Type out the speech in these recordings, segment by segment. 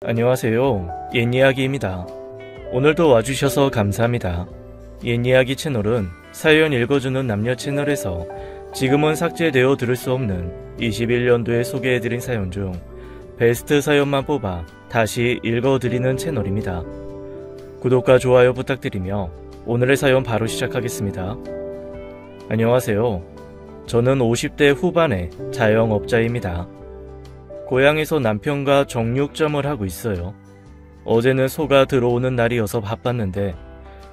안녕하세요. 옛이야기입니다. 오늘도 와주셔서 감사합니다. 옛이야기 채널은 사연 읽어주는 남녀 채널에서 지금은 삭제되어 들을 수 없는 21년도에 소개해드린 사연 중 베스트 사연만 뽑아 다시 읽어드리는 채널입니다. 구독과 좋아요 부탁드리며 오늘의 사연 바로 시작하겠습니다. 안녕하세요. 저는 50대 후반의 자영업자입니다. 고향에서 남편과 정육점을 하고 있어요. 어제는 소가 들어오는 날이어서 바빴는데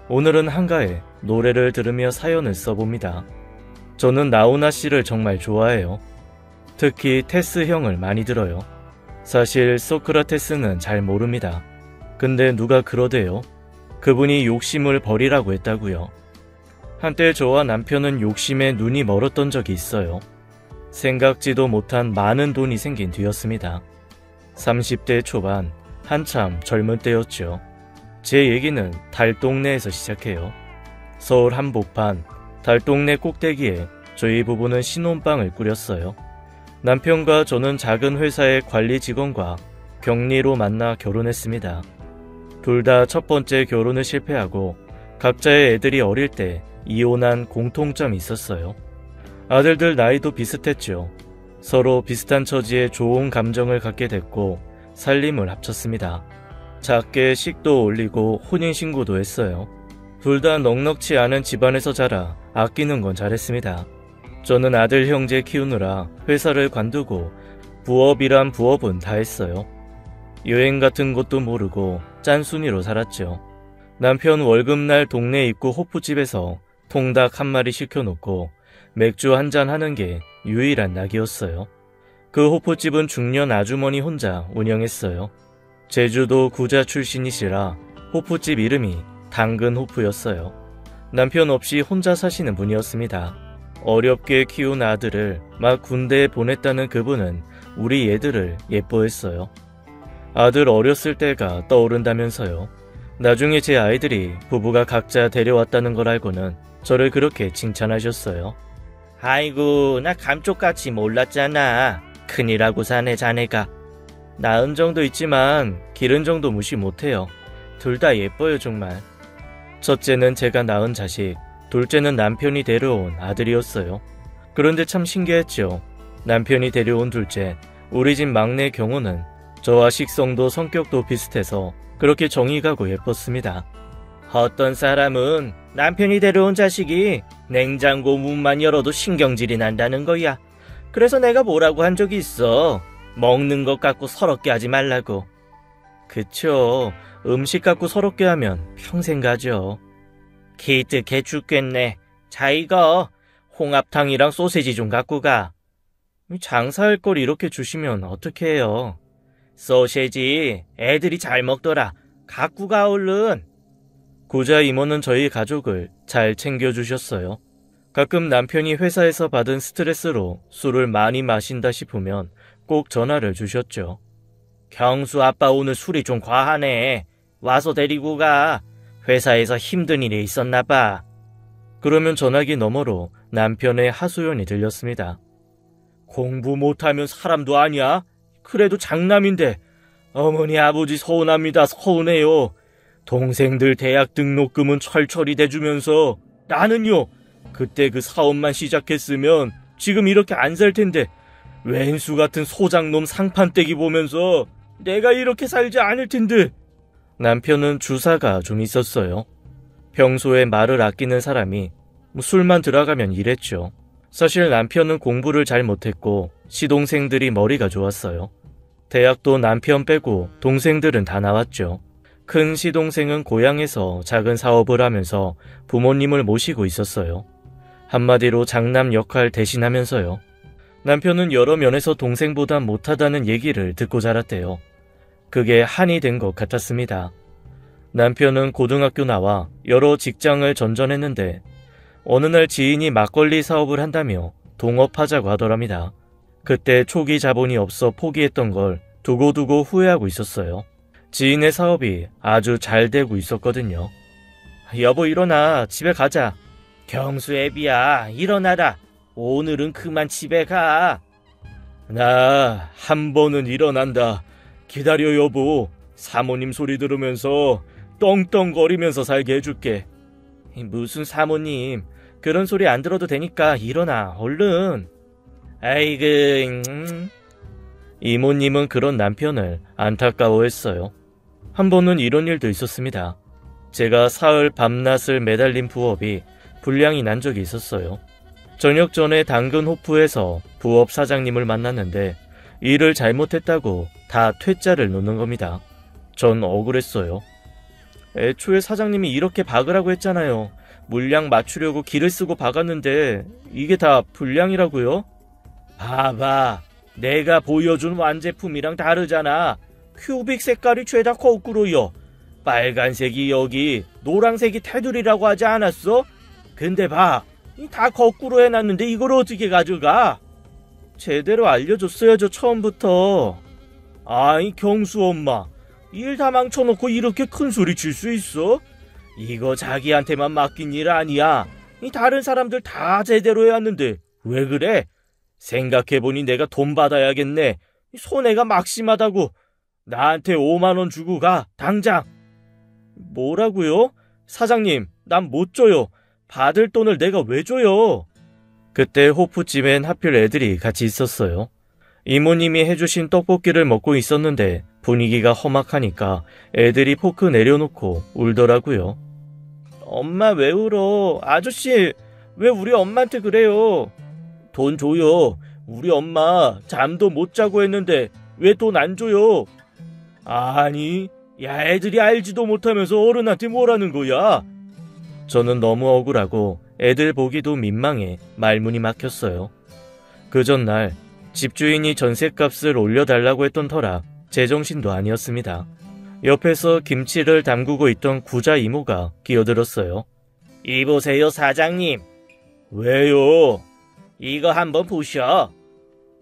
오늘은 한가해 노래를 들으며 사연을 써봅니다. 저는 나훈아 씨를 정말 좋아해요. 특히 테스 형을 많이 들어요. 사실 소크라테스는 잘 모릅니다. 근데 누가 그러대요. 그분이 욕심을 버리라고 했다고요. 한때 저와 남편은 욕심에 눈이 멀었던 적이 있어요. 생각지도 못한 많은 돈이 생긴 뒤였습니다. 30대 초반, 한참 젊은 때였죠. 제 얘기는 달동네에서 시작해요. 서울 한복판, 달동네 꼭대기에 저희 부부는 신혼방을 꾸렸어요. 남편과 저는 작은 회사의 관리 직원과 격리로 만나 결혼했습니다. 둘 다 첫 번째 결혼을 실패하고 각자의 애들이 어릴 때 이혼한 공통점이 있었어요. 아들들 나이도 비슷했죠. 서로 비슷한 처지에 좋은 감정을 갖게 됐고 살림을 합쳤습니다. 작게 식도 올리고 혼인신고도 했어요. 둘 다 넉넉지 않은 집안에서 자라 아끼는 건 잘했습니다. 저는 아들 형제 키우느라 회사를 관두고 부업이란 부업은 다 했어요. 여행 같은 것도 모르고 짠순이로 살았죠. 남편 월급날 동네 입구 호프집에서 통닭 한 마리 시켜놓고 맥주 한잔 하는 게 유일한 낙이었어요. 그 호프집은 중년 아주머니 혼자 운영했어요. 제주도 구자 출신이시라 호프집 이름이 당근 호프였어요. 남편 없이 혼자 사시는 분이었습니다. 어렵게 키운 아들을 막 군대에 보냈다는 그분은 우리 애들을 예뻐했어요. 아들 어렸을 때가 떠오른다면서요. 나중에 제 아이들이 부부가 각자 데려왔다는 걸 알고는 저를 그렇게 칭찬하셨어요. 아이고, 나 감쪽같이 몰랐잖아. 큰일하고 사네 자네가. 낳은 정도 있지만 기른 정도 무시 못해요. 둘 다 예뻐요 정말. 첫째는 제가 낳은 자식, 둘째는 남편이 데려온 아들이었어요. 그런데 참 신기했죠. 남편이 데려온 둘째, 우리 집 막내 경호는 저와 식성도 성격도 비슷해서 그렇게 정이 가고 예뻤습니다. 어떤 사람은 남편이 데려온 자식이 냉장고 문만 열어도 신경질이 난다는 거야. 그래서 내가 뭐라고 한 적이 있어. 먹는 것 갖고 서럽게 하지 말라고. 그쵸. 음식 갖고 서럽게 하면 평생 가죠. 기특해 죽겠네. 자 이거 홍합탕이랑 소세지 좀 갖고 가. 장사할 걸 이렇게 주시면 어떡해요. 소세지 애들이 잘 먹더라. 갖고 가 얼른. 구자 이모는 저희 가족을 잘 챙겨주셨어요. 가끔 남편이 회사에서 받은 스트레스로 술을 많이 마신다 싶으면 꼭 전화를 주셨죠. 경수 아빠 오늘 술이 좀 과하네. 와서 데리고 가. 회사에서 힘든 일이 있었나 봐. 그러면 전화기 너머로 남편의 하소연이 들렸습니다. 공부 못하면 사람도 아니야? 그래도 장남인데 어머니 아버지 서운합니다. 서운해요. 동생들 대학 등록금은 철철이 대주면서 나는요. 그때 그 사업만 시작했으면 지금 이렇게 안 살 텐데 왼수 같은 소장놈 상판떼기 보면서 내가 이렇게 살지 않을 텐데. 남편은 주사가 좀 있었어요. 평소에 말을 아끼는 사람이 술만 들어가면 이랬죠. 사실 남편은 공부를 잘 못했고 시동생들이 머리가 좋았어요. 대학도 남편 빼고 동생들은 다 나왔죠. 큰 시동생은 고향에서 작은 사업을 하면서 부모님을 모시고 있었어요. 한마디로 장남 역할 대신하면서요. 남편은 여러 면에서 동생보다 못하다는 얘기를 듣고 자랐대요. 그게 한이 된 것 같았습니다. 남편은 고등학교 나와 여러 직장을 전전했는데 어느 날 지인이 막걸리 사업을 한다며 동업하자고 하더랍니다. 그때 초기 자본이 없어 포기했던 걸 두고두고 후회하고 있었어요. 지인의 사업이 아주 잘 되고 있었거든요. 여보 일어나 집에 가자. 경수 애비야 일어나라. 오늘은 그만 집에 가. 나 한 번은 일어난다. 기다려 여보. 사모님 소리 들으면서 떵떵거리면서 살게 해줄게. 무슨 사모님. 그런 소리 안 들어도 되니까 일어나 얼른. 아이고. 이모님은 그런 남편을 안타까워했어요. 한 번은 이런 일도 있었습니다. 제가 사흘 밤낮을 매달린 부업이 불량이 난 적이 있었어요. 저녁 전에 당근 호프에서 부업 사장님을 만났는데 일을 잘못했다고 다 퇴짜를 놓는 겁니다. 전 억울했어요. 애초에 사장님이 이렇게 박으라고 했잖아요. 물량 맞추려고 기를 쓰고 박았는데 이게 다 불량이라고요? 봐봐. 내가 보여준 완제품이랑 다르잖아. 큐빅 색깔이 죄다 거꾸로요. 빨간색이 여기, 노란색이 테두리라고 하지 않았어? 근데 봐. 다 거꾸로 해놨는데 이걸 어떻게 가져가? 제대로 알려줬어야죠, 처음부터. 아이, 경수 엄마. 일 다 망쳐놓고 이렇게 큰 소리 칠 수 있어? 이거 자기한테만 맡긴 일 아니야. 다른 사람들 다 제대로 해왔는데 왜 그래? 생각해보니 내가 돈 받아야겠네. 손해가 막심하다고. 나한테 5만 원 주고 가, 당장. 뭐라고요? 사장님, 난 못 줘요. 받을 돈을 내가 왜 줘요? 그때 호프집엔 하필 애들이 같이 있었어요. 이모님이 해주신 떡볶이를 먹고 있었는데 분위기가 험악하니까 애들이 포크 내려놓고 울더라고요. 엄마 왜 울어? 아저씨, 왜 우리 엄마한테 그래요? 돈 줘요. 우리 엄마 잠도 못 자고 했는데 왜 돈 안 줘요? 아니, 야, 애들이 알지도 못하면서 어른한테 뭐라는 거야? 저는 너무 억울하고 애들 보기도 민망해 말문이 막혔어요. 그 전날 집주인이 전셋값을 올려달라고 했던 터라 제정신도 아니었습니다. 옆에서 김치를 담그고 있던 구자 이모가 끼어들었어요. 이보세요, 사장님. 왜요? 이거 한번 보셔.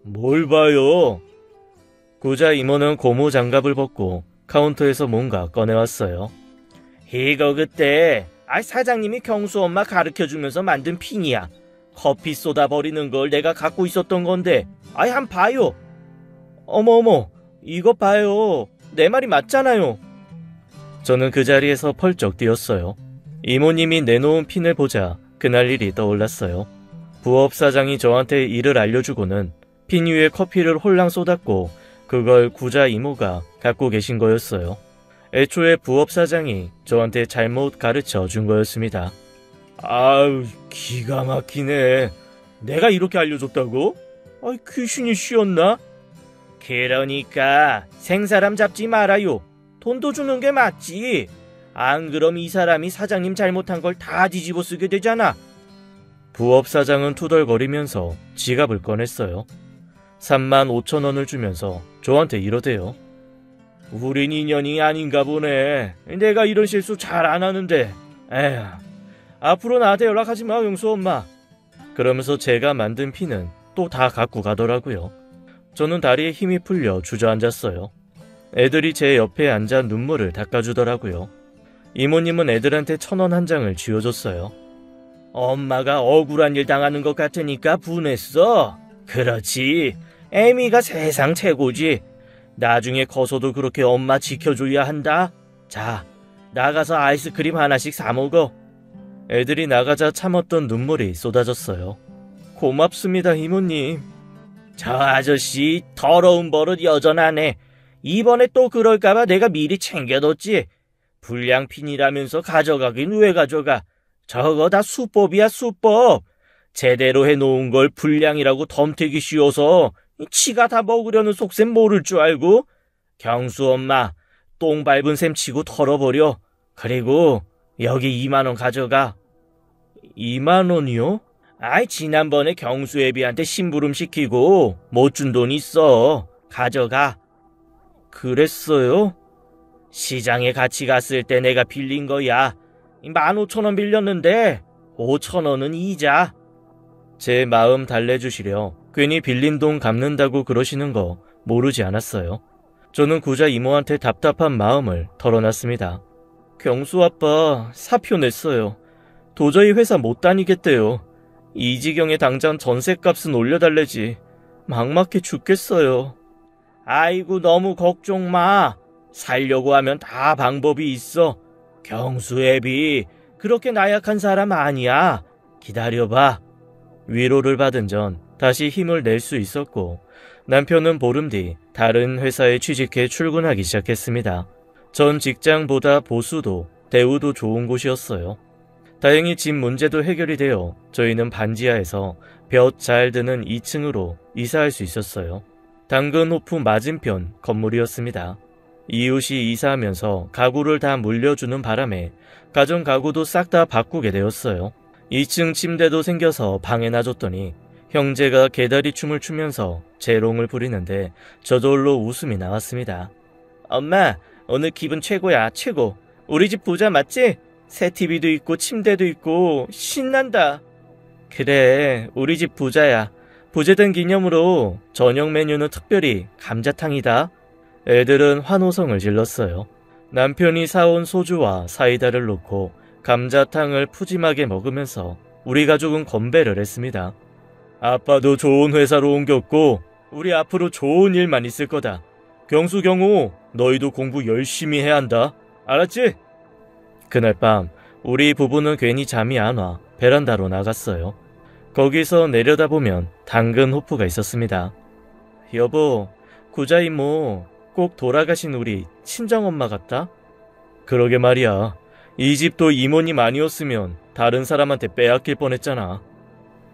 뭘 봐요? 구자 이모는 고무 장갑을 벗고 카운터에서 뭔가 꺼내왔어요. 이거 그때 사장님이 경수 엄마 가르쳐주면서 만든 핀이야. 커피 쏟아 버리는 걸 내가 갖고 있었던 건데 한 봐요. 어머, 이거 봐요. 내 말이 맞잖아요. 저는 그 자리에서 펄쩍 뛰었어요. 이모님이 내놓은 핀을 보자 그날 일이 떠올랐어요. 부업사장이 저한테 일을 알려주고는 핀 위에 커피를 홀랑 쏟았고 그걸 구자 이모가 갖고 계신 거였어요. 애초에 부업사장이 저한테 잘못 가르쳐 준 거였습니다. 아유, 기가 막히네. 내가 이렇게 알려줬다고? 귀신이 쉬었나? 그러니까 생사람 잡지 말아요. 돈도 주는 게 맞지. 안 그럼 이 사람이 사장님 잘못한 걸 다 뒤집어 쓰게 되잖아. 부업사장은 투덜거리면서 지갑을 꺼냈어요. 35,000원을 주면서 저한테 이러대요. 우린 인연이 아닌가 보네. 내가 이런 실수 잘 안 하는데. 에휴, 앞으로 나한테 연락하지 마, 용수 엄마. 그러면서 제가 만든 핀은 또 다 갖고 가더라고요. 저는 다리에 힘이 풀려 주저앉았어요. 애들이 제 옆에 앉아 눈물을 닦아주더라고요. 이모님은 애들한테 1,000원 한 장을 쥐어줬어요. 엄마가 억울한 일 당하는 것 같으니까 분했어. 그렇지. 애미가 세상 최고지. 나중에 커서도 그렇게 엄마 지켜줘야 한다. 자, 나가서 아이스크림 하나씩 사 먹어. 애들이 나가자 참았던 눈물이 쏟아졌어요. 고맙습니다, 이모님. 저 아저씨 더러운 버릇 여전하네. 이번에 또 그럴까봐 내가 미리 챙겨뒀지. 불량핀이라면서 가져가긴 왜 가져가. 저거 다 수법이야, 수법. 제대로 해놓은 걸 불량이라고 덤태기 쉬워서 치가 다 먹으려는 속셈 모를 줄 알고. 경수 엄마, 똥 밟은 셈 치고 털어버려. 그리고 여기 2만 원 가져가. 2만 원이요? 지난번에 경수 애비한테 심부름 시키고 못 준 돈 있어. 가져가. 그랬어요? 시장에 같이 갔을 때 내가 빌린 거야. 15,000원 빌렸는데 5,000원은 이자. 제 마음 달래주시려 괜히 빌린 돈 갚는다고 그러시는 거 모르지 않았어요. 저는 구자 이모한테 답답한 마음을 털어놨습니다. 경수 아빠 사표 냈어요. 도저히 회사 못 다니겠대요. 이 지경에 당장 전셋값은 올려달래지. 막막해 죽겠어요. 아이고 너무 걱정 마. 살려고 하면 다 방법이 있어. 경수 애비 그렇게 나약한 사람 아니야. 기다려봐. 위로를 받은 전 다시 힘을 낼 수 있었고 남편은 보름 뒤 다른 회사에 취직해 출근하기 시작했습니다. 전 직장보다 보수도 대우도 좋은 곳이었어요. 다행히 집 문제도 해결이 되어 저희는 반지하에서 볕 잘 드는 2층으로 이사할 수 있었어요. 당근호프 맞은편 건물이었습니다. 이웃이 이사하면서 가구를 다 물려주는 바람에 가전 가구도 싹 다 바꾸게 되었어요. 2층 침대도 생겨서 방에 놔줬더니 형제가 개다리 춤을 추면서 재롱을 부리는데 저절로 웃음이 나왔습니다. 엄마, 오늘 기분 최고야, 최고. 우리 집 부자 맞지? 새 TV도 있고 침대도 있고 신난다. 그래, 우리 집 부자야. 부재된 기념으로 저녁 메뉴는 특별히 감자탕이다. 애들은 환호성을 질렀어요. 남편이 사온 소주와 사이다를 놓고 감자탕을 푸짐하게 먹으면서 우리 가족은 건배를 했습니다. 아빠도 좋은 회사로 옮겼고 우리 앞으로 좋은 일만 있을 거다. 경수 경우 너희도 공부 열심히 해야 한다. 알았지? 그날 밤 우리 부부는 괜히 잠이 안 와 베란다로 나갔어요. 거기서 내려다보면 당근 호프가 있었습니다. 여보, 구자 이모 꼭 돌아가신 우리 친정엄마 같다? 그러게 말이야. 이 집도 이모님 아니었으면 다른 사람한테 빼앗길 뻔했잖아.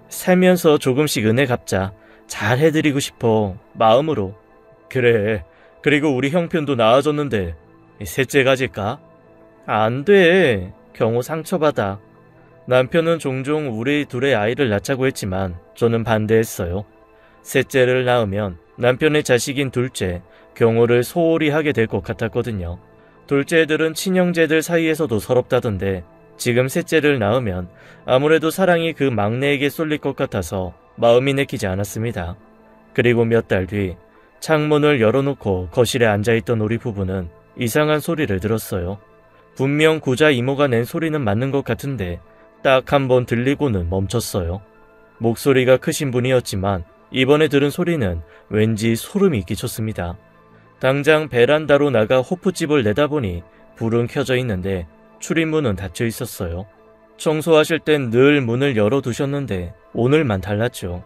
살면서 조금씩 은혜 갚자. 잘 해드리고 싶어. 마음으로. 그래. 그리고 우리 형편도 나아졌는데 셋째 가질까? 안 돼. 경호 상처받아. 남편은 종종 우리 둘의 아이를 낳자고 했지만 저는 반대했어요. 셋째를 낳으면 남편의 자식인 둘째, 경호를 소홀히 하게 될 것 같았거든요. 둘째 애들은 친형제들 사이에서도 서럽다던데 지금 셋째를 낳으면 아무래도 사랑이 그 막내에게 쏠릴 것 같아서 마음이 내키지 않았습니다. 그리고 몇 달 뒤 창문을 열어놓고 거실에 앉아있던 우리 부부는 이상한 소리를 들었어요. 분명 구자 이모가 낸 소리는 맞는 것 같은데 딱 한 번 들리고는 멈췄어요. 목소리가 크신 분이었지만 이번에 들은 소리는 왠지 소름이 끼쳤습니다. 당장 베란다로 나가 호프집을 내다보니 불은 켜져 있는데 출입문은 닫혀 있었어요. 청소하실 땐 늘 문을 열어두셨는데 오늘만 달랐죠.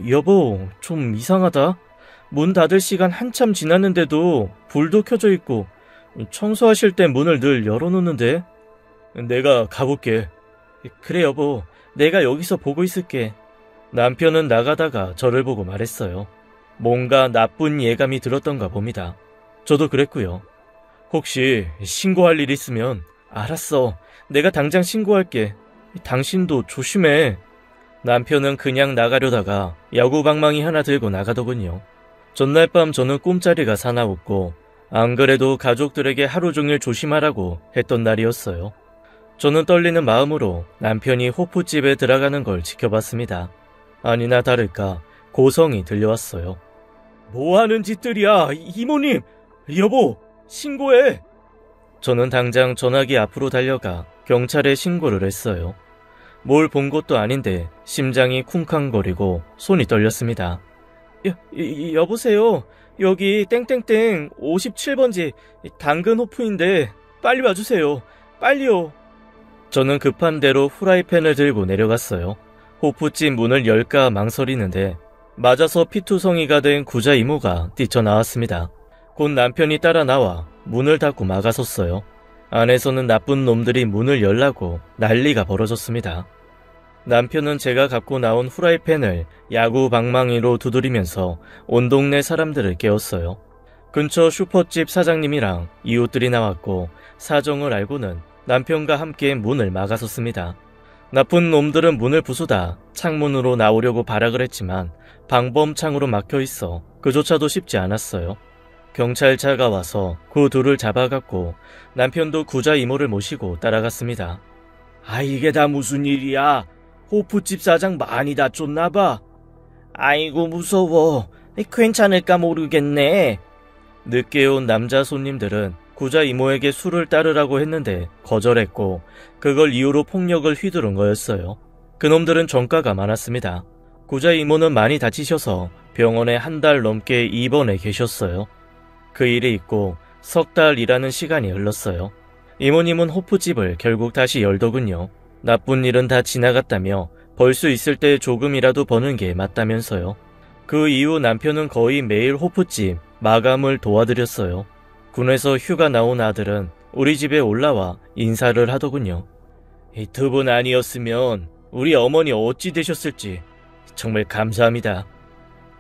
여보, 좀 이상하다. 문 닫을 시간 한참 지났는데도 불도 켜져 있고 청소하실 땐 문을 늘 열어놓는데. 내가 가볼게. 그래 여보, 내가 여기서 보고 있을게. 남편은 나가다가 저를 보고 말했어요. 뭔가 나쁜 예감이 들었던가 봅니다. 저도 그랬고요. 혹시 신고할 일 있으면. 알았어. 내가 당장 신고할게. 당신도 조심해. 남편은 그냥 나가려다가 야구방망이 하나 들고 나가더군요. 전날 밤 저는 꿈자리가 사나웠고 안 그래도 가족들에게 하루 종일 조심하라고 했던 날이었어요. 저는 떨리는 마음으로 남편이 호프집에 들어가는 걸 지켜봤습니다. 아니나 다를까 고성이 들려왔어요. 뭐하는 짓들이야, 이모님! 여보, 신고해! 저는 당장 전화기 앞으로 달려가 경찰에 신고를 했어요. 뭘 본 것도 아닌데 심장이 쿵쾅거리고 손이 떨렸습니다. 여보세요. 여기 땡땡땡 57번지 당근호프인데 빨리 와주세요. 빨리요. 저는 급한 대로 후라이팬을 들고 내려갔어요. 호프집 문을 열까 망설이는데 맞아서 피투성이가 된 구자 이모가 뛰쳐나왔습니다. 곧 남편이 따라 나와 문을 닫고 막아섰어요. 안에서는 나쁜 놈들이 문을 열라고 난리가 벌어졌습니다. 남편은 제가 갖고 나온 후라이팬을 야구 방망이로 두드리면서 온 동네 사람들을 깨웠어요. 근처 슈퍼집 사장님이랑 이웃들이 나왔고 사정을 알고는 남편과 함께 문을 막아섰습니다. 나쁜 놈들은 문을 부수다 창문으로 나오려고 발악을 했지만 방범창으로 막혀있어 그조차도 쉽지 않았어요. 경찰차가 와서 그 둘을 잡아갔고 남편도 구자 이모를 모시고 따라갔습니다. 아, 이게 다 무슨 일이야? 호프집 사장 많이 다쳤나봐. 아이고 무서워. 괜찮을까 모르겠네. 늦게 온 남자 손님들은 구자 이모에게 술을 따르라고 했는데 거절했고 그걸 이유로 폭력을 휘두른 거였어요. 그놈들은 전과가 많았습니다. 구자 이모는 많이 다치셔서 병원에 한 달 넘게 입원해 계셨어요. 그 일이 있고 석 달이라는 시간이 흘렀어요. 이모님은 호프집을 결국 다시 열더군요. 나쁜 일은 다 지나갔다며 벌 수 있을 때 조금이라도 버는 게 맞다면서요. 그 이후 남편은 거의 매일 호프집 마감을 도와드렸어요. 군에서 휴가 나온 아들은 우리 집에 올라와 인사를 하더군요. 이 두 분 아니었으면 우리 어머니 어찌 되셨을지 정말 감사합니다.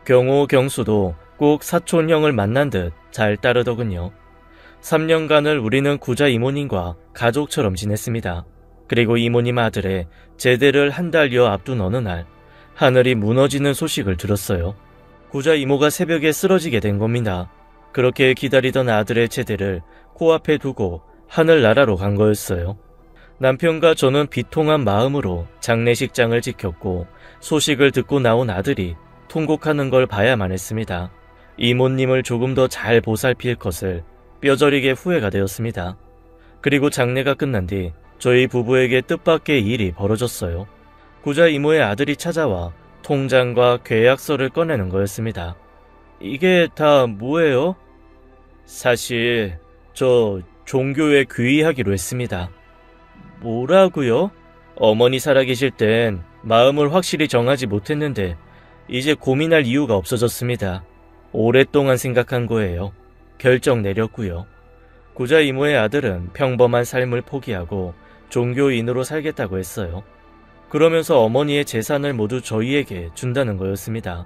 경호, 경수도 꼭 사촌형을 만난 듯 잘 따르더군요. 3년간을 우리는 구자 이모님과 가족처럼 지냈습니다. 그리고 이모님 아들의 제대를 한 달여 앞둔 어느 날 하늘이 무너지는 소식을 들었어요. 구자 이모가 새벽에 쓰러지게 된 겁니다. 그렇게 기다리던 아들의 제대를 코앞에 두고 하늘나라로 간 거였어요. 남편과 저는 비통한 마음으로 장례식장을 지켰고 소식을 듣고 나온 아들이 통곡하는 걸 봐야만 했습니다. 이모님을 조금 더 잘 보살필 것을 뼈저리게 후회가 되었습니다. 그리고 장례가 끝난 뒤 저희 부부에게 뜻밖의 일이 벌어졌어요. 구자 이모의 아들이 찾아와 통장과 계약서를 꺼내는 거였습니다. 이게 다 뭐예요? 사실 저 종교에 귀의하기로 했습니다. 뭐라고요? 어머니 살아계실 땐 마음을 확실히 정하지 못했는데 이제 고민할 이유가 없어졌습니다. 오랫동안 생각한 거예요. 결정 내렸고요. 구자 이모의 아들은 평범한 삶을 포기하고 종교인으로 살겠다고 했어요. 그러면서 어머니의 재산을 모두 저희에게 준다는 거였습니다.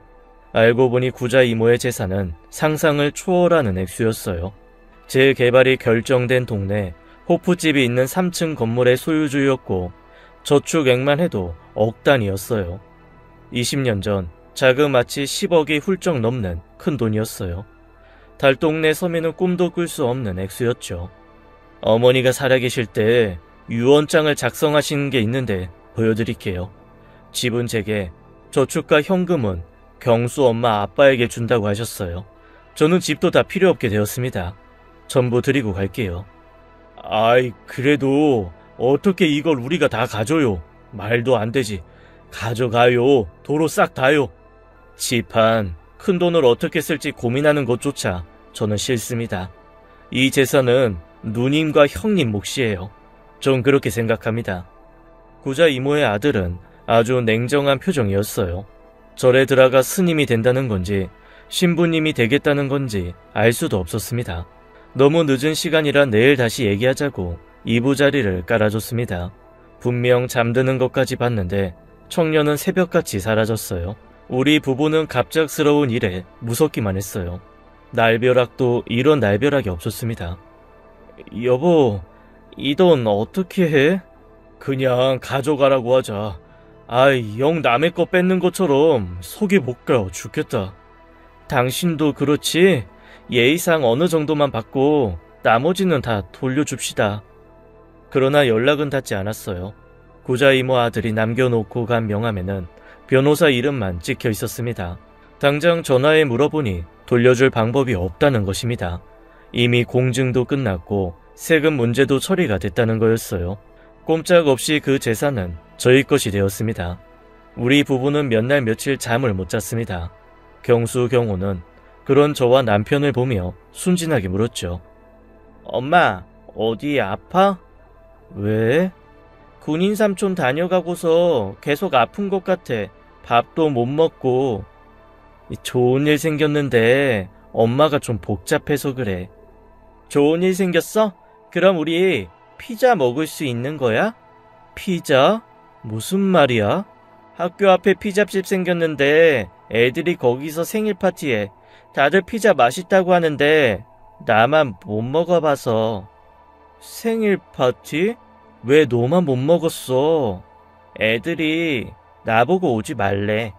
알고 보니 구자 이모의 재산은 상상을 초월하는 액수였어요. 재개발이 결정된 동네 호프집이 있는 3층 건물의 소유주였고 저축액만 해도 억 단위였어요. 20년 전 자그마치 10억이 훌쩍 넘는 큰 돈이었어요. 달동네 서민은 꿈도 꿀 수 없는 액수였죠. 어머니가 살아계실 때 유언장을 작성하신 게 있는데 보여드릴게요. 집은 제게, 저축과 현금은 경수 엄마 아빠에게 준다고 하셨어요. 저는 집도 다 필요 없게 되었습니다. 전부 드리고 갈게요. 아이, 그래도 어떻게 이걸 우리가 다 가져요? 말도 안 되지. 가져가요. 도로 싹 다요. 집안 큰 돈을 어떻게 쓸지 고민하는 것조차 저는 싫습니다. 이 재산은 누님과 형님 몫이에요. 전 그렇게 생각합니다. 구자 이모의 아들은 아주 냉정한 표정이었어요. 절에 들어가 스님이 된다는 건지 신부님이 되겠다는 건지 알 수도 없었습니다. 너무 늦은 시간이라 내일 다시 얘기하자고 이부자리를 깔아줬습니다. 분명 잠드는 것까지 봤는데 청년은 새벽같이 사라졌어요. 우리 부부는 갑작스러운 일에 무섭기만 했어요. 날벼락도 이런 날벼락이 없었습니다. 여보, 이 돈 어떻게 해? 그냥 가져가라고 하자. 아이, 영 남의 거 뺏는 것처럼 속이 못 가 죽겠다. 당신도 그렇지? 예의상 어느 정도만 받고 나머지는 다 돌려줍시다. 그러나 연락은 닿지 않았어요. 구자 이모 아들이 남겨놓고 간 명함에는 변호사 이름만 찍혀 있었습니다. 당장 전화해 물어보니 돌려줄 방법이 없다는 것입니다. 이미 공증도 끝났고 세금 문제도 처리가 됐다는 거였어요. 꼼짝없이 그 재산은 저희 것이 되었습니다. 우리 부부는 몇 날 며칠 잠을 못 잤습니다. 경수 경호는 그런 저와 남편을 보며 순진하게 물었죠. 엄마, 어디 아파? 왜? 군인 삼촌 다녀가고서 계속 아픈 것 같아. 밥도 못 먹고. 좋은 일 생겼는데 엄마가 좀 복잡해서 그래. 좋은 일 생겼어? 그럼 우리 피자 먹을 수 있는 거야? 피자? 무슨 말이야? 학교 앞에 피자집 생겼는데 애들이 거기서 생일 파티해. 다들 피자 맛있다고 하는데 나만 못 먹어봐서. 생일 파티? 왜 너만 못 먹었어? 애들이 나보고 오지 말래.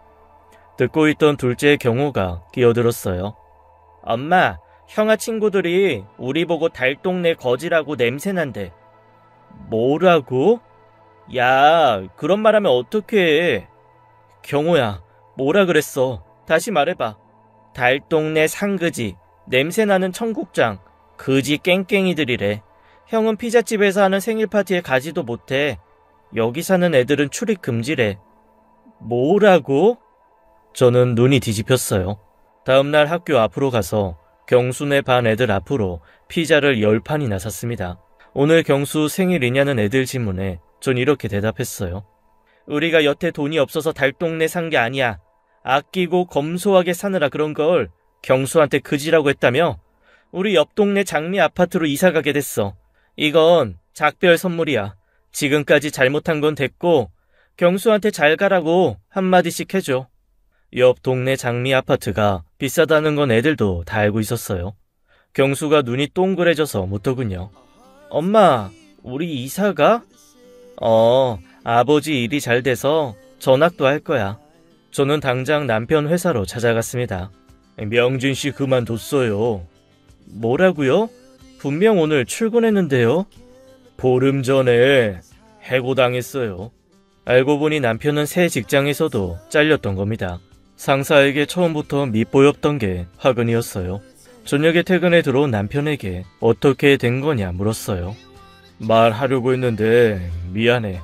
듣고 있던 둘째 경호가 끼어들었어요. 엄마, 형아 친구들이 우리 보고 달동네 거지라고 냄새난대. 뭐라고? 야, 그런 말하면 어떡해. 경호야, 뭐라 그랬어? 다시 말해봐. 달동네 상그지, 냄새나는 청국장, 그지 깽깽이들이래. 형은 피자집에서 하는 생일 파티에 가지도 못해. 여기 사는 애들은 출입 금지래. 뭐라고? 저는 눈이 뒤집혔어요. 다음날 학교 앞으로 가서 경수네 반 애들 앞으로 피자를 10판이나 샀습니다. 오늘 경수 생일이냐는 애들 질문에 전 이렇게 대답했어요. 우리가 여태 돈이 없어서 달동네 산 게 아니야. 아끼고 검소하게 사느라 그런 걸 경수한테 그지라고 했다며? 우리 옆 동네 장미 아파트로 이사 가게 됐어. 이건 작별 선물이야. 지금까지 잘못한 건 됐고 경수한테 잘 가라고 한마디씩 해줘. 옆 동네 장미 아파트가 비싸다는 건 애들도 다 알고 있었어요. 경수가 눈이 동그래져서 묻더군요. 엄마, 우리 이사 가? 아버지 일이 잘 돼서 전학도 할 거야. 저는 당장 남편 회사로 찾아갔습니다. 명진 씨 그만뒀어요. 뭐라고요? 분명 오늘 출근했는데요. 보름 전에 해고당했어요. 알고 보니 남편은 새 직장에서도 잘렸던 겁니다. 상사에게 처음부터 밉보였던 게 화근이었어요. 저녁에 퇴근해 들어온 남편에게 어떻게 된 거냐 물었어요. 말하려고 했는데 미안해.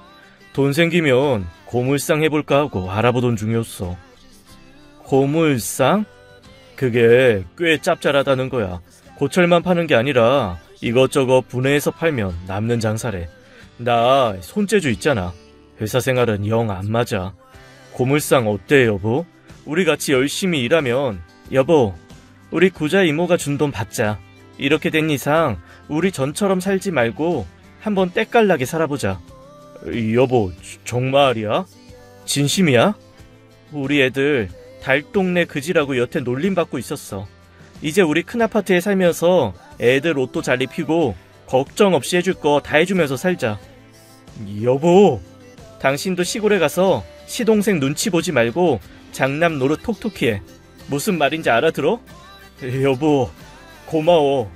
돈 생기면 고물상 해볼까 하고 알아보던 중이었어. 고물상? 그게 꽤 짭짤하다는 거야. 고철만 파는 게 아니라 이것저것 분해해서 팔면 남는 장사래. 나 손재주 있잖아. 회사 생활은 영 안 맞아. 고물상 어때 여보? 우리 같이 열심히 일하면 여보 우리 구자 이모가 준 돈 받자. 이렇게 된 이상 우리 전처럼 살지 말고 한번 때깔나게 살아보자. 여보 정말이야? 진심이야? 우리 애들 달동네 그지라고 여태 놀림받고 있었어. 이제 우리 큰 아파트에 살면서 애들 옷도 잘 입히고 걱정 없이 해줄 거 다 해주면서 살자. 여보, 당신도 시골에 가서 시동생 눈치 보지 말고 장남 노릇 톡톡히 해. 무슨 말인지 알아들어? 여보, 고마워.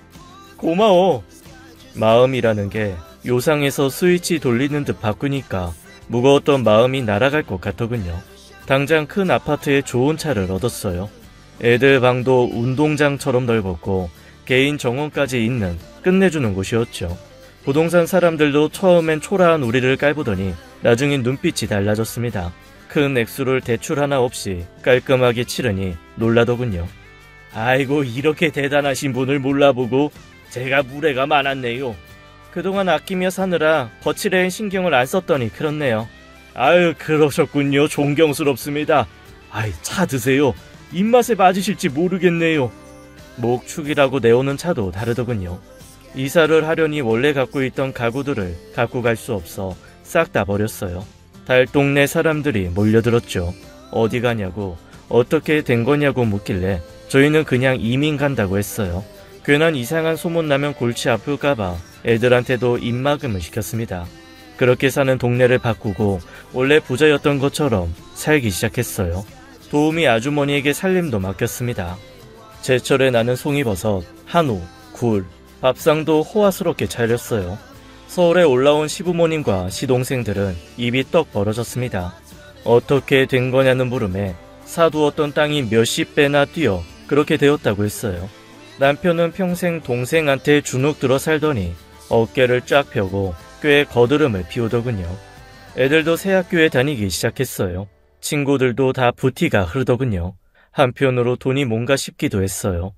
마음이라는 게 요상에서 스위치 돌리는 듯 바꾸니까 무거웠던 마음이 날아갈 것 같더군요. 당장 큰 아파트에 좋은 차를 얻었어요. 애들 방도 운동장처럼 넓었고 개인 정원까지 있는 끝내주는 곳이었죠. 부동산 사람들도 처음엔 초라한 우리를 깔보더니 나중엔 눈빛이 달라졌습니다. 큰 액수를 대출 하나 없이 깔끔하게 치르니 놀라더군요. 아이고 이렇게 대단하신 분을 몰라보고 제가 무례가 많았네요. 그동안 아끼며 사느라 거칠애엔 신경을 안 썼더니 그렇네요. 아유 그러셨군요. 존경스럽습니다. 아이 차 드세요. 입맛에 맞으실지 모르겠네요. 목축이라고 내오는 차도 다르더군요. 이사를 하려니 원래 갖고 있던 가구들을 갖고 갈 수 없어 싹 다 버렸어요. 달동네 사람들이 몰려들었죠. 어디 가냐고 어떻게 된 거냐고 묻길래 저희는 그냥 이민 간다고 했어요. 괜한 이상한 소문나면 골치 아플까봐 애들한테도 입막음을 시켰습니다. 그렇게 사는 동네를 바꾸고 원래 부자였던 것처럼 살기 시작했어요. 도우미 아주머니에게 살림도 맡겼습니다. 제철에 나는 송이버섯, 한우, 굴, 밥상도 호화스럽게 차렸어요. 서울에 올라온 시부모님과 시동생들은 입이 떡 벌어졌습니다. 어떻게 된 거냐는 물음에 사두었던 땅이 몇십 배나 뛰어 그렇게 되었다고 했어요. 남편은 평생 동생한테 주눅 들어 살더니 어깨를 쫙 펴고 꽤 거드름을 피우더군요. 애들도 새 학교에 다니기 시작했어요. 친구들도 다 부티가 흐르더군요. 한편으로 돈이 뭔가 싶기도 했어요.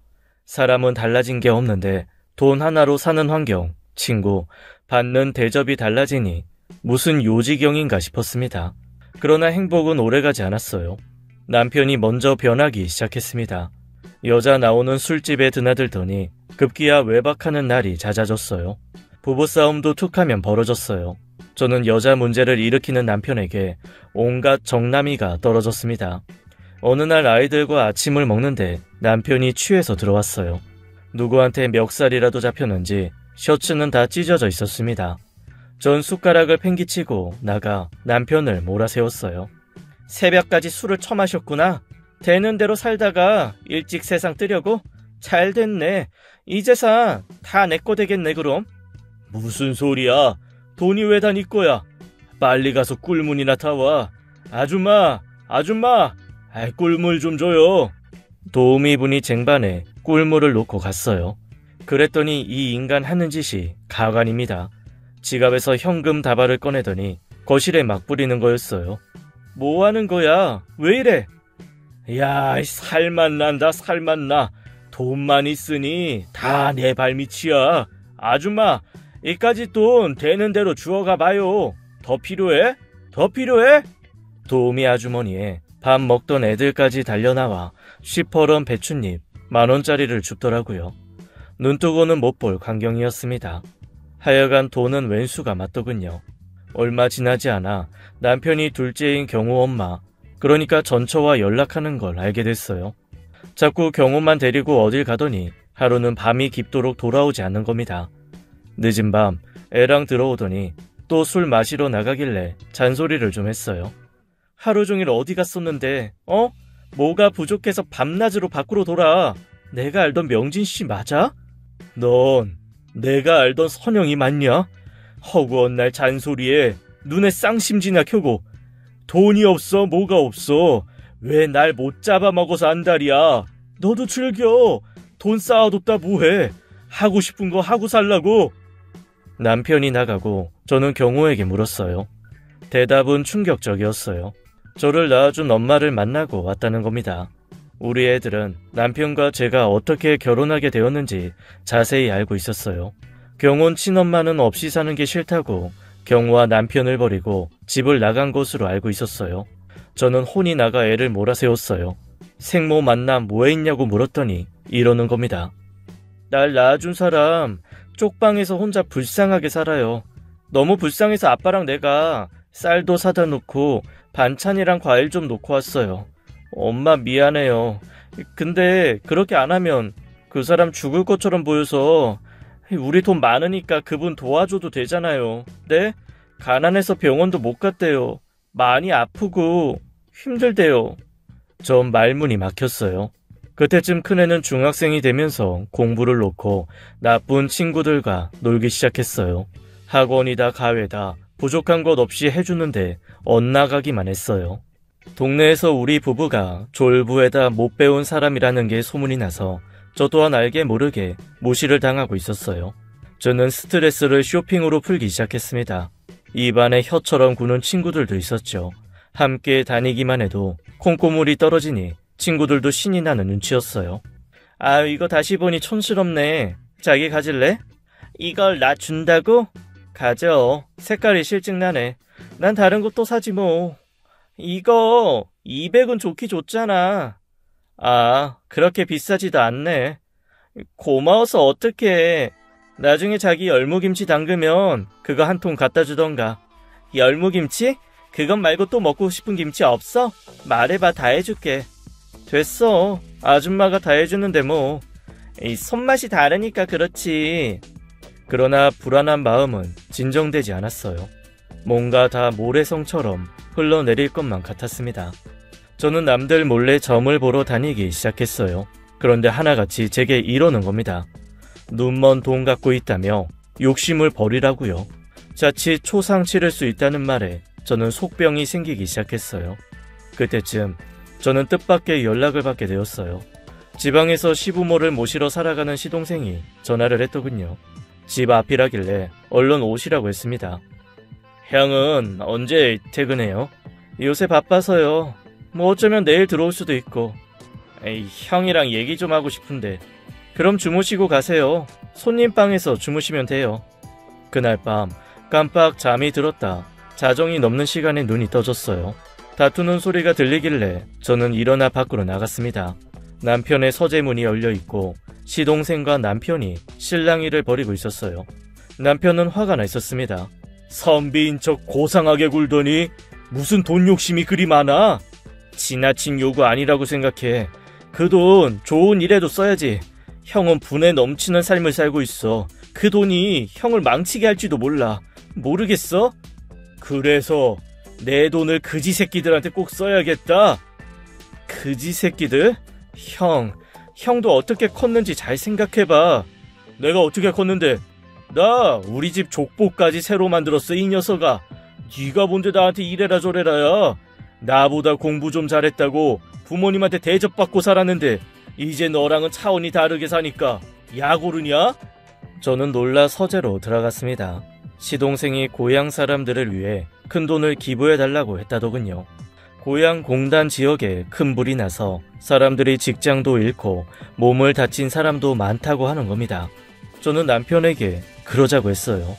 사람은 달라진 게 없는데 돈 하나로 사는 환경, 친구, 받는 대접이 달라지니 무슨 요지경인가 싶었습니다. 그러나 행복은 오래가지 않았어요. 남편이 먼저 변하기 시작했습니다. 여자 나오는 술집에 드나들더니 급기야 외박하는 날이 잦아졌어요. 부부싸움도 툭하면 벌어졌어요. 저는 여자 문제를 일으키는 남편에게 온갖 정남이가 떨어졌습니다. 어느 날 아이들과 아침을 먹는데 남편이 취해서 들어왔어요. 누구한테 멱살이라도 잡혔는지 셔츠는 다 찢어져 있었습니다. 전 숟가락을 팽기치고 나가 남편을 몰아세웠어요. 새벽까지 술을 처마셨구나. 되는 대로 살다가 일찍 세상 뜨려고? 잘 됐네. 이 재산 다 내 거 되겠네 그럼. 무슨 소리야. 돈이 왜 다 네 거야. 빨리 가서 꿀물이나 타와. 아줌마 꿀물 좀 줘요. 도우미분이 쟁반에 꿀물을 놓고 갔어요. 그랬더니 이 인간 하는 짓이 가관입니다. 지갑에서 현금 다발을 꺼내더니 거실에 막 뿌리는 거였어요. 뭐 하는 거야? 왜 이래? 야, 살만 난다, 살만 나. 돈만 있으니 다 내 발밑이야. 아줌마, 이까지 돈 되는 대로 주워가 봐요. 더 필요해? 더 필요해? 도우미 아주머니에 밥 먹던 애들까지 달려나와 시퍼런 배춧잎 10,000원짜리를 줍더라고요. 눈뜨고는 못 볼 광경이었습니다. 하여간 돈은 왼수가 맞더군요. 얼마 지나지 않아 남편이 둘째인 경호 엄마, 그러니까 전처와 연락하는 걸 알게 됐어요. 자꾸 경호만 데리고 어딜 가더니 하루는 밤이 깊도록 돌아오지 않는 겁니다. 늦은 밤 애랑 들어오더니 또 술 마시러 나가길래 잔소리를 좀 했어요. 하루 종일 어디 갔었는데 뭐가 부족해서 밤낮으로 밖으로 돌아. 내가 알던 명진씨 맞아? 넌 내가 알던 선영이 맞냐? 허구한 날 잔소리에 눈에 쌍심지나 켜고 돈이 없어 뭐가 없어. 왜 날 못 잡아먹어서 안달이야. 너도 즐겨. 돈 쌓아뒀다 뭐해. 하고 싶은 거 하고 살라고. 남편이 나가고 저는 경호에게 물었어요. 대답은 충격적이었어요. 저를 낳아준 엄마를 만나고 왔다는 겁니다. 우리 애들은 남편과 제가 어떻게 결혼하게 되었는지 자세히 알고 있었어요. 경호는 친엄마는 없이 사는 게 싫다고 경호와 남편을 버리고 집을 나간 것으로 알고 있었어요. 저는 혼이 나가 애를 몰아세웠어요. 생모 만나 뭐했냐고 물었더니 이러는 겁니다. 날 낳아준 사람 쪽방에서 혼자 불쌍하게 살아요. 너무 불쌍해서 아빠랑 내가 쌀도 사다 놓고 반찬이랑 과일 좀 놓고 왔어요. 엄마 미안해요. 근데 그렇게 안 하면 그 사람 죽을 것처럼 보여서 우리 돈 많으니까 그분 도와줘도 되잖아요. 네? 가난해서 병원도 못 갔대요. 많이 아프고 힘들대요. 전 말문이 막혔어요. 그때쯤 큰애는 중학생이 되면서 공부를 놓고 나쁜 친구들과 놀기 시작했어요. 학원이다 가회다 부족한 것 없이 해주는데 엇나가기만 했어요. 동네에서 우리 부부가 졸부에다 못 배운 사람이라는 게 소문이 나서 저 또한 알게 모르게 무시를 당하고 있었어요. 저는 스트레스를 쇼핑으로 풀기 시작했습니다. 입안에 혀처럼 구는 친구들도 있었죠. 함께 다니기만 해도 콩고물이 떨어지니 친구들도 신이 나는 눈치였어요. 아, 이거 다시 보니 촌스럽네. 자기 가질래? 이걸 나 준다고? 가져. 색깔이 실증나네. 난 다른 거 또 사지 뭐. 이거 200은 좋기 좋잖아. 아, 그렇게 비싸지도 않네. 고마워서 어떡해. 나중에 자기 열무김치 담그면 그거 한 통 갖다 주던가. 열무김치? 그것 말고 또 먹고 싶은 김치 없어? 말해봐, 다 해줄게. 됐어. 아줌마가 다 해주는데 뭐. 손맛이 다르니까 그렇지. 그러나 불안한 마음은 진정되지 않았어요. 뭔가 다 모래성처럼 흘러내릴 것만 같았습니다. 저는 남들 몰래 점을 보러 다니기 시작했어요. 그런데 하나같이 제게 이러는 겁니다. 눈먼 돈 갖고 있다며 욕심을 버리라고요. 자칫 초상 치를 수 있다는 말에 저는 속병이 생기기 시작했어요. 그때쯤 저는 뜻밖의 연락을 받게 되었어요. 지방에서 시부모를 모시러 살아가는 시동생이 전화를 했더군요. 집 앞이라길래 얼른 오시라고 했습니다. 형은 언제 퇴근해요? 요새 바빠서요. 뭐 어쩌면 내일 들어올 수도 있고. 에이, 형이랑 얘기 좀 하고 싶은데. 그럼 주무시고 가세요. 손님 방에서 주무시면 돼요. 그날 밤 깜빡 잠이 들었다 자정이 넘는 시간에 눈이 떠졌어요. 다투는 소리가 들리길래 저는 일어나 밖으로 나갔습니다. 남편의 서재문이 열려있고 시동생과 남편이 실랑이를 벌이고 있었어요. 남편은 화가 나 있었습니다. 선비인 척 고상하게 굴더니 무슨 돈 욕심이 그리 많아? 지나친 요구 아니라고 생각해. 그 돈 좋은 일에도 써야지. 형은 분에 넘치는 삶을 살고 있어. 그 돈이 형을 망치게 할지도 몰라. 모르겠어? 그래서 내 돈을 그지 새끼들한테 꼭 써야겠다. 그지 새끼들? 형도 어떻게 컸는지 잘 생각해봐. 내가 어떻게 컸는데? 나 우리 집 족보까지 새로 만들었어, 이 녀석아. 네가 뭔데 나한테 이래라 저래라야. 나보다 공부 좀 잘했다고 부모님한테 대접받고 살았는데 이제 너랑은 차원이 다르게 사니까 야고르냐? 저는 놀라 서재로 들어갔습니다. 시동생이 고향 사람들을 위해 큰돈을 기부해달라고 했다더군요. 고향 공단 지역에 큰 불이 나서 사람들이 직장도 잃고 몸을 다친 사람도 많다고 하는 겁니다. 저는 남편에게 그러자고 했어요.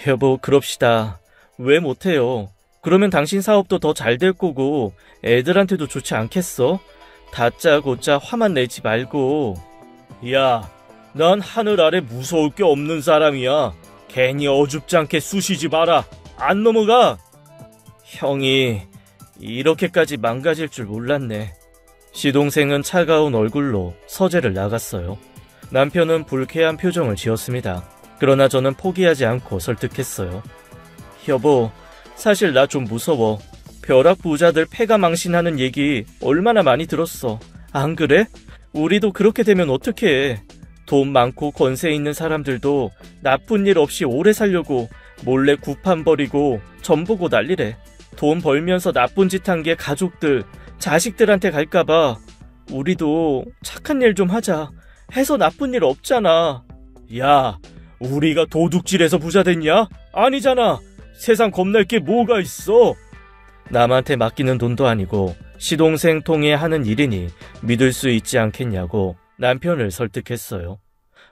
여보, 그럽시다. 왜 못해요? 그러면 당신 사업도 더 잘 될 거고 애들한테도 좋지 않겠어? 다짜고짜 화만 내지 말고. 야, 난 하늘 아래 무서울 게 없는 사람이야. 괜히 어줍지 않게 쑤시지 마라. 안 넘어가. 형이 이렇게까지 망가질 줄 몰랐네. 시동생은 차가운 얼굴로 서재를 나갔어요. 남편은 불쾌한 표정을 지었습니다. 그러나 저는 포기하지 않고 설득했어요. 여보, 사실 나 좀 무서워. 벼락 부자들 패가 망신하는 얘기 얼마나 많이 들었어. 안 그래? 우리도 그렇게 되면 어떡해. 돈 많고 권세 있는 사람들도 나쁜 일 없이 오래 살려고 몰래 구판 벌이고 전 보고 난리래. 돈 벌면서 나쁜 짓 한 게 가족들, 자식들한테 갈까봐 우리도 착한 일 좀 하자. 해서 나쁜 일 없잖아. 야, 우리가 도둑질해서 부자 됐냐? 아니잖아. 세상 겁날 게 뭐가 있어. 남한테 맡기는 돈도 아니고 시동생 통해 하는 일이니 믿을 수 있지 않겠냐고 남편을 설득했어요.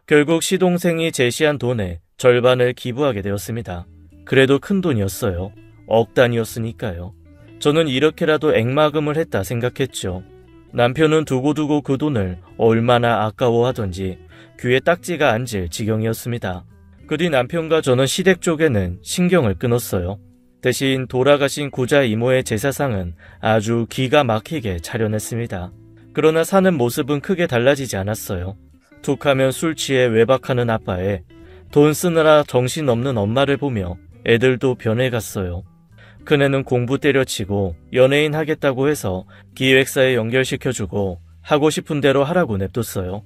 결국 시동생이 제시한 돈의 절반을 기부하게 되었습니다. 그래도 큰 돈이었어요. 억 단위였으니까요. 저는 이렇게라도 액마금을 했다 생각했죠. 남편은 두고두고 그 돈을 얼마나 아까워하던지 귀에 딱지가 앉을 지경이었습니다. 그 뒤 남편과 저는 시댁 쪽에는 신경을 끊었어요. 대신 돌아가신 구자 이모의 제사상은 아주 기가 막히게 차려냈습니다. 그러나 사는 모습은 크게 달라지지 않았어요. 툭하면 술 취해 외박하는 아빠에 돈 쓰느라 정신없는 엄마를 보며 애들도 변해갔어요. 큰애는 공부 때려치고 연예인 하겠다고 해서 기획사에 연결시켜주고 하고 싶은 대로 하라고 냅뒀어요.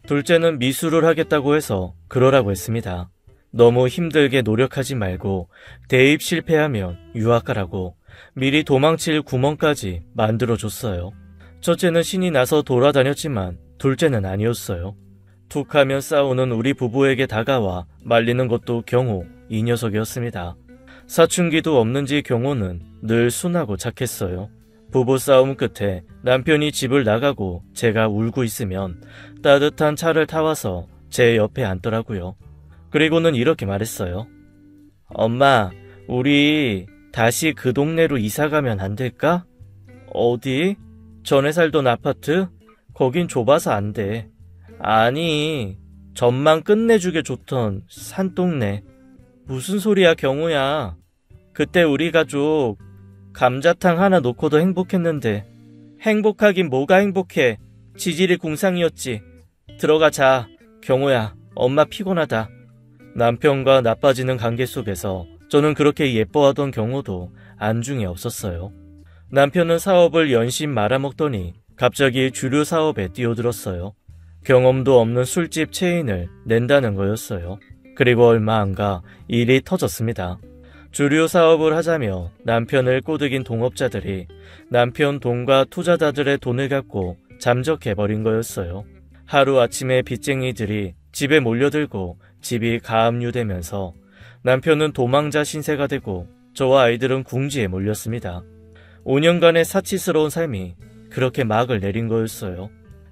둘째는 미술을 하겠다고 해서 그러라고 했습니다. 너무 힘들게 노력하지 말고 대입 실패하면 유학 가라고 미리 도망칠 구멍까지 만들어줬어요. 첫째는 신이 나서 돌아다녔지만 둘째는 아니었어요. 툭하면 싸우는 우리 부부에게 다가와 말리는 것도 경호, 이 녀석이었습니다. 사춘기도 없는지 경호는 늘 순하고 착했어요. 부부싸움 끝에 남편이 집을 나가고 제가 울고 있으면 따뜻한 차를 타와서 제 옆에 앉더라고요. 그리고는 이렇게 말했어요. 엄마, 우리 다시 그 동네로 이사가면 안 될까? 어디? 전에 살던 아파트? 거긴 좁아서 안 돼. 아니, 전망 끝내주게 좋던 산동네. 무슨 소리야, 경우야. 그때 우리 가족 감자탕 하나 놓고도 행복했는데. 행복하긴 뭐가 행복해. 지질이 궁상이었지. 들어가자. 경우야, 엄마 피곤하다. 남편과 나빠지는 관계 속에서 저는 그렇게 예뻐하던 경우도 안중에 없었어요. 남편은 사업을 연신 말아먹더니 갑자기 주류 사업에 뛰어들었어요. 경험도 없는 술집 체인을 낸다는 거였어요. 그리고 얼마 안 가 일이 터졌습니다. 주류 사업을 하자며 남편을 꼬드긴 동업자들이 남편 돈과 투자자들의 돈을 갖고 잠적해버린 거였어요. 하루아침에 빚쟁이들이 집에 몰려들고 집이 가압류되면서 남편은 도망자 신세가 되고 저와 아이들은 궁지에 몰렸습니다. 5년간의 사치스러운 삶이 그렇게 막을 내린 거였어요.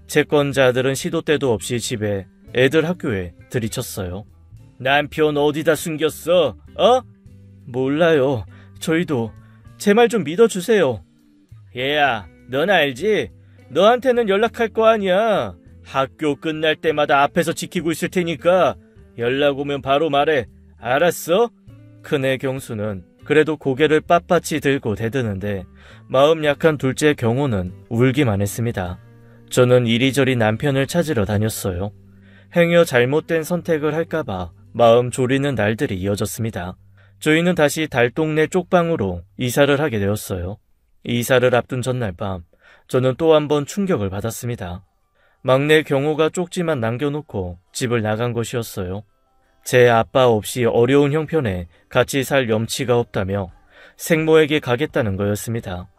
채권자들은 시도 때도 없이 집에, 애들 학교에 들이쳤어요. 남편 어디다 숨겼어? 어? 몰라요. 저희도. 제 말 좀 믿어주세요. 얘야, 넌 알지? 너한테는 연락할 거 아니야. 학교 끝날 때마다 앞에서 지키고 있을 테니까 연락 오면 바로 말해. 알았어? 큰애 경수는 그래도 고개를 빳빳이 들고 대드는데 마음 약한 둘째 경호는 울기만 했습니다. 저는 이리저리 남편을 찾으러 다녔어요. 행여 잘못된 선택을 할까봐 마음 졸이는 날들이 이어졌습니다. 저희는 다시 달동네 쪽방으로 이사를 하게 되었어요. 이사를 앞둔 전날 밤 저는 또 한 번 충격을 받았습니다. 막내 경호가 쪽지만 남겨놓고 집을 나간 것이었어요. 제 아빠 없이 어려운 형편에 같이 살 염치가 없다며 생모에게 가겠다는 거였습니다.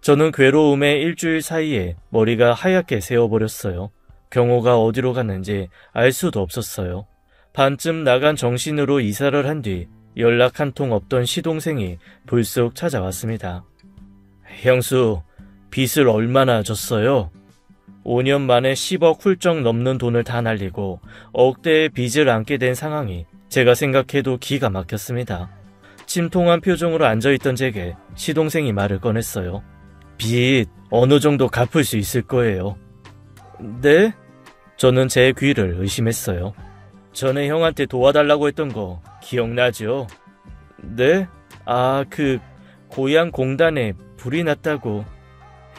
저는 괴로움에 일주일 사이에 머리가 하얗게 새어버렸어요. 경호가 어디로 갔는지 알 수도 없었어요. 반쯤 나간 정신으로 이사를 한 뒤 연락 한 통 없던 시동생이 불쑥 찾아왔습니다. 형수, 빚을 얼마나 졌어요? 5년 만에 10억 훌쩍 넘는 돈을 다 날리고 억대의 빚을 안게 된 상황이 제가 생각해도 기가 막혔습니다. 침통한 표정으로 앉아있던 제게 시동생이 말을 꺼냈어요. 빚 어느 정도 갚을 수 있을 거예요. 네? 저는 제 귀를 의심했어요. 전에 형한테 도와달라고 했던 거 기억나죠? 네? 고향 공단에 불이 났다고.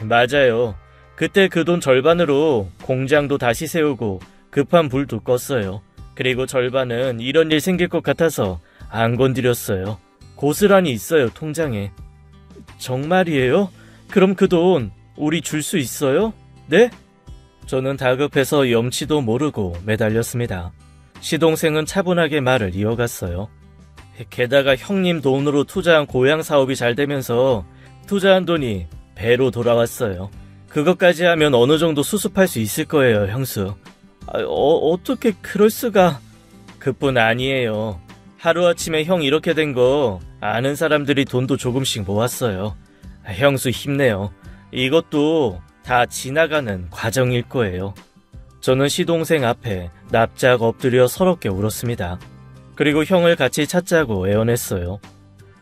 맞아요. 그때 그 돈 절반으로 공장도 다시 세우고 급한 불도 껐어요. 그리고 절반은 이런 일 생길 것 같아서 안 건드렸어요. 고스란히 있어요, 통장에. 정말이에요? 그럼 그 돈 우리 줄 수 있어요? 네? 저는 다급해서 염치도 모르고 매달렸습니다. 시동생은 차분하게 말을 이어갔어요. 게다가 형님 돈으로 투자한 고향 사업이 잘 되면서 투자한 돈이 배로 돌아왔어요. 그것까지 하면 어느 정도 수습할 수 있을 거예요, 형수. 어떻게 그럴 수가. 그뿐 아니에요. 하루아침에 형 이렇게 된 거 아는 사람들이 돈도 조금씩 모았어요. 형수 힘내요. 이것도 다 지나가는 과정일 거예요. 저는 시동생 앞에 납작 엎드려 서럽게 울었습니다. 그리고 형을 같이 찾자고 애원했어요.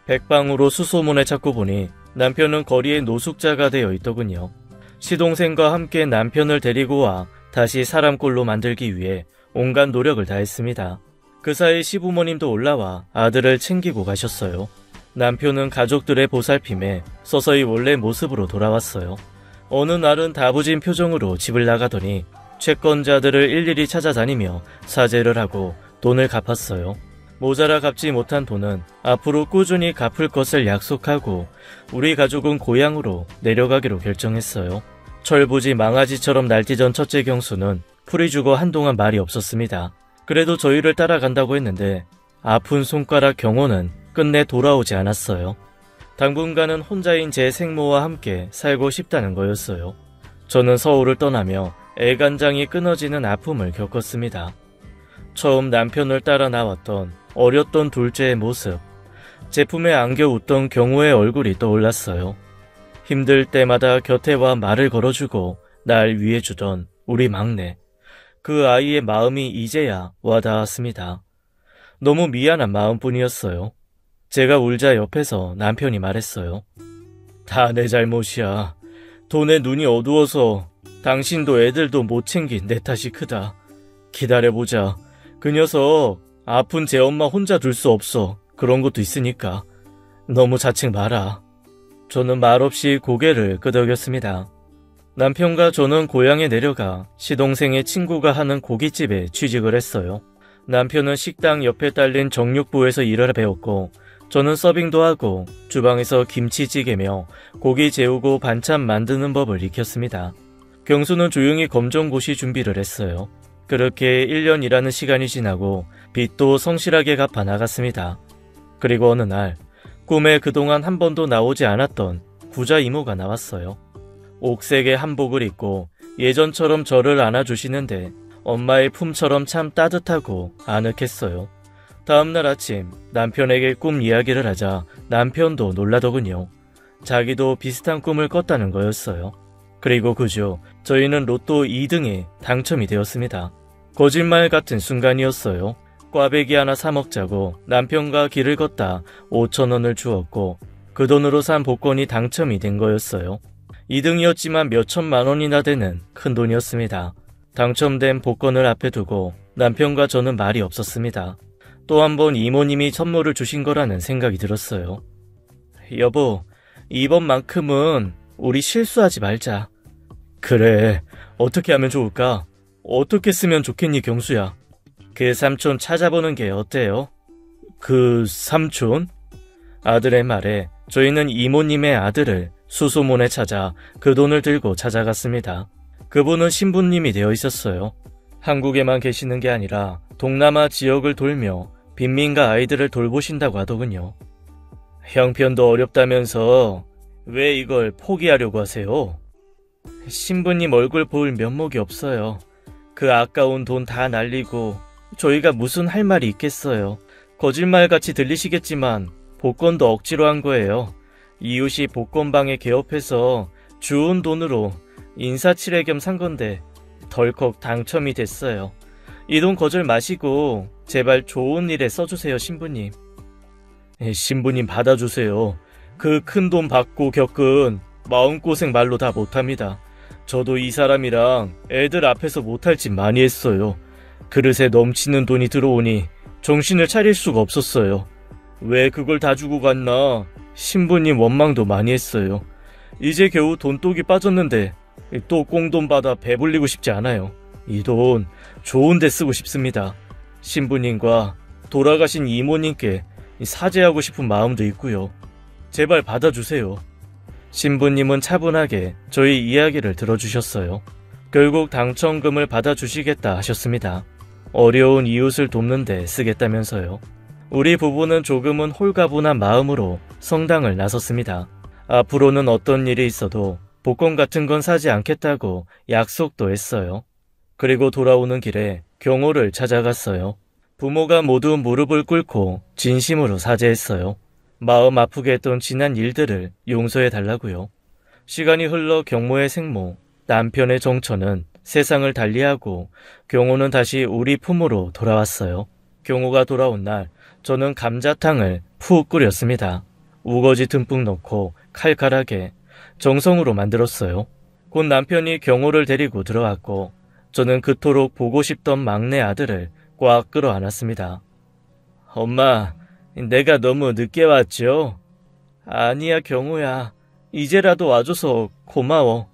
백방으로 수소문을 찾고 보니 남편은 거리에 노숙자가 되어 있더군요. 시동생과 함께 남편을 데리고 와 다시 사람꼴로 만들기 위해 온갖 노력을 다했습니다. 그 사이 시부모님도 올라와 아들을 챙기고 가셨어요. 남편은 가족들의 보살핌에 서서히 원래 모습으로 돌아왔어요. 어느 날은 다부진 표정으로 집을 나가더니 채권자들을 일일이 찾아다니며 사죄를 하고 돈을 갚았어요. 모자라 갚지 못한 돈은 앞으로 꾸준히 갚을 것을 약속하고 우리 가족은 고향으로 내려가기로 결정했어요. 철부지 망아지처럼 날뛰던 첫째 경수는 풀이 죽어 한동안 말이 없었습니다. 그래도 저희를 따라간다고 했는데 아픈 손가락 경호는 끝내 돌아오지 않았어요. 당분간은 혼자인 제 생모와 함께 살고 싶다는 거였어요. 저는 서울을 떠나며 애간장이 끊어지는 아픔을 겪었습니다. 처음 남편을 따라 나왔던 어렸던 둘째의 모습, 제품에 안겨 웃던 경호의 얼굴이 떠올랐어요. 힘들 때마다 곁에 와 말을 걸어주고 날 위해주던 우리 막내, 그 아이의 마음이 이제야 와닿았습니다. 너무 미안한 마음뿐이었어요. 제가 울자 옆에서 남편이 말했어요. 다 내 잘못이야. 돈에 눈이 어두워서 당신도 애들도 못 챙긴 내 탓이 크다. 기다려보자. 그 녀석 아픈 제 엄마 혼자 둘 수 없어. 그런 것도 있으니까. 너무 자책 마라. 저는 말없이 고개를 끄덕였습니다. 남편과 저는 고향에 내려가 시동생의 친구가 하는 고깃집에 취직을 했어요. 남편은 식당 옆에 딸린 정육부에서 일을 배웠고 저는 서빙도 하고 주방에서 김치찌개며 고기 재우고 반찬 만드는 법을 익혔습니다. 경수는 조용히 검정고시 준비를 했어요. 그렇게 1년 일하는 시간이 지나고 빚도 성실하게 갚아 나갔습니다. 그리고 어느 날 꿈에 그동안 한 번도 나오지 않았던 부자 이모가 나왔어요. 옥색의 한복을 입고 예전처럼 저를 안아주시는데 엄마의 품처럼 참 따뜻하고 아늑했어요. 다음날 아침 남편에게 꿈 이야기를 하자 남편도 놀라더군요. 자기도 비슷한 꿈을 꿨다는 거였어요. 그리고 그저 저희는 로또 2등에 당첨이 되었습니다. 거짓말 같은 순간이었어요. 꽈배기 하나 사 먹자고 남편과 길을 걷다 5,000원을 주었고 그 돈으로 산 복권이 당첨이 된 거였어요. 2등이었지만 몇천만 원이나 되는 큰 돈이었습니다. 당첨된 복권을 앞에 두고 남편과 저는 말이 없었습니다. 또 한 번 이모님이 선물을 주신 거라는 생각이 들었어요. 여보, 이번만큼은 우리 실수하지 말자. 그래, 어떻게 하면 좋을까? 어떻게 쓰면 좋겠니, 경수야? 그 삼촌 찾아보는 게 어때요? 그 삼촌? 아들의 말에 저희는 이모님의 아들을 수소문에 찾아 그 돈을 들고 찾아갔습니다. 그분은 신부님이 되어 있었어요. 한국에만 계시는 게 아니라 동남아 지역을 돌며 빈민가 아이들을 돌보신다고 하더군요. 형편도 어렵다면서 왜 이걸 포기하려고 하세요? 신부님 얼굴 볼 면목이 없어요. 그 아까운 돈 다 날리고 저희가 무슨 할 말이 있겠어요. 거짓말같이 들리시겠지만 복권도 억지로 한 거예요. 이웃이 복권방에 개업해서 주운 돈으로 인사치레 겸 산 건데 덜컥 당첨이 됐어요. 이 돈 거절 마시고 제발 좋은 일에 써주세요, 신부님. 신부님 받아주세요. 그 큰 돈 받고 겪은 마음고생 말로 다 못합니다. 저도 이 사람이랑 애들 앞에서 못할 짓 많이 했어요. 그릇에 넘치는 돈이 들어오니 정신을 차릴 수가 없었어요. 왜 그걸 다 주고 갔나 신부님 원망도 많이 했어요. 이제 겨우 돈독이 빠졌는데 또 꽁돈 받아 배불리고 싶지 않아요. 이 돈 좋은 데 쓰고 싶습니다. 신부님과 돌아가신 이모님께 사죄하고 싶은 마음도 있고요. 제발 받아주세요. 신부님은 차분하게 저희 이야기를 들어주셨어요. 결국 당첨금을 받아주시겠다 하셨습니다. 어려운 이웃을 돕는 데 쓰겠다면서요. 우리 부부는 조금은 홀가분한 마음으로 성당을 나섰습니다. 앞으로는 어떤 일이 있어도 복권 같은 건 사지 않겠다고 약속도 했어요. 그리고 돌아오는 길에 경호를 찾아갔어요. 부모가 모두 무릎을 꿇고 진심으로 사죄했어요. 마음 아프게 했던 지난 일들을 용서해달라고요. 시간이 흘러 경모의 생모, 남편의 정처는 세상을 달리하고 경호는 다시 우리 품으로 돌아왔어요. 경호가 돌아온 날 저는 감자탕을 푹 끓였습니다. 우거지 듬뿍 넣고 칼칼하게 정성으로 만들었어요. 곧 남편이 경호를 데리고 들어왔고 저는 그토록 보고 싶던 막내 아들을 꽉 끌어안았습니다. 엄마, 내가 너무 늦게 왔죠? 아니야, 경호야. 이제라도 와줘서 고마워.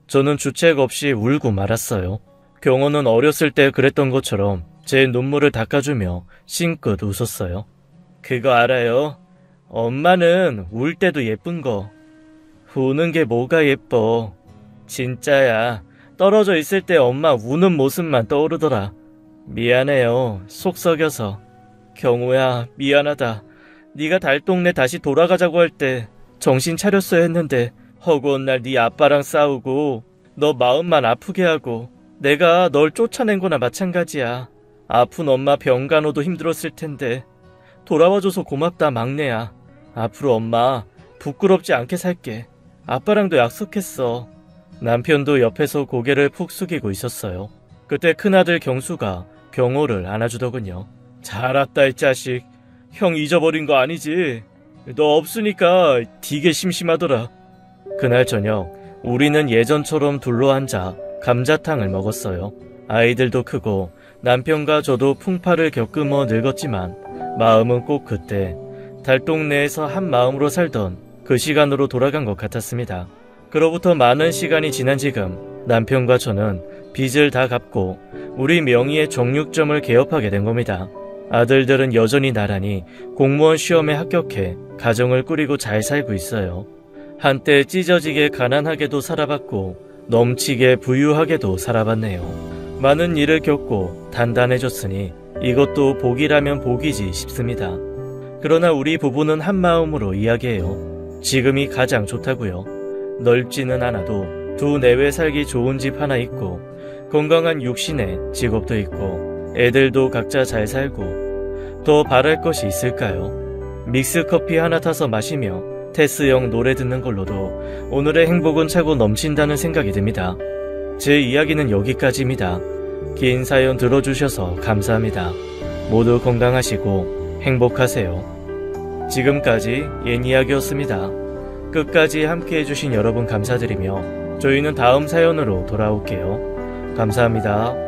저는 주책 없이 울고 말았어요. 경호는 어렸을 때 그랬던 것처럼 제 눈물을 닦아주며 싱긋 웃었어요. 그거 알아요? 엄마는 울 때도 예쁜 거. 우는 게 뭐가 예뻐. 진짜야. 떨어져 있을 때 엄마 우는 모습만 떠오르더라. 미안해요. 속 썩여서. 경호야, 미안하다. 네가 달동네 다시 돌아가자고 할 때 정신 차렸어야 했는데 허구한 날 네 아빠랑 싸우고 너 마음만 아프게 하고 내가 널 쫓아낸 거나 마찬가지야. 아픈 엄마 병간호도 힘들었을 텐데 돌아와줘서 고맙다, 막내야. 앞으로 엄마 부끄럽지 않게 살게. 아빠랑도 약속했어. 남편도 옆에서 고개를 푹 숙이고 있었어요. 그때 큰아들 경수가 경호를 안아주더군요. 잘 왔다, 이 자식. 형 잊어버린 거 아니지? 너 없으니까 되게 심심하더라. 그날 저녁 우리는 예전처럼 둘러앉아 감자탕을 먹었어요. 아이들도 크고 남편과 저도 풍파를 겪으며 늙었지만 마음은 꼭 그때 달동네에서 한 마음으로 살던 그 시간으로 돌아간 것 같았습니다. 그로부터 많은 시간이 지난 지금 남편과 저는 빚을 다 갚고 우리 명의의 정육점을 개업하게 된 겁니다. 아들들은 여전히 나란히 공무원 시험에 합격해 가정을 꾸리고 잘 살고 있어요. 한때 찢어지게 가난하게도 살아봤고 넘치게 부유하게도 살아봤네요. 많은 일을 겪고 단단해졌으니 이것도 복이라면 복이지 싶습니다. 그러나 우리 부부는 한마음으로 이야기해요. 지금이 가장 좋다고요. 넓지는 않아도 두 내외 살기 좋은 집 하나 있고 건강한 육신에 직업도 있고 애들도 각자 잘 살고 더 바랄 것이 있을까요? 믹스커피 하나 타서 마시며 테스형 노래 듣는 걸로도 오늘의 행복은 차고 넘친다는 생각이 듭니다. 제 이야기는 여기까지입니다. 긴 사연 들어주셔서 감사합니다. 모두 건강하시고 행복하세요. 지금까지 옌이야기였습니다. 끝까지 함께 해주신 여러분 감사드리며 저희는 다음 사연으로 돌아올게요. 감사합니다.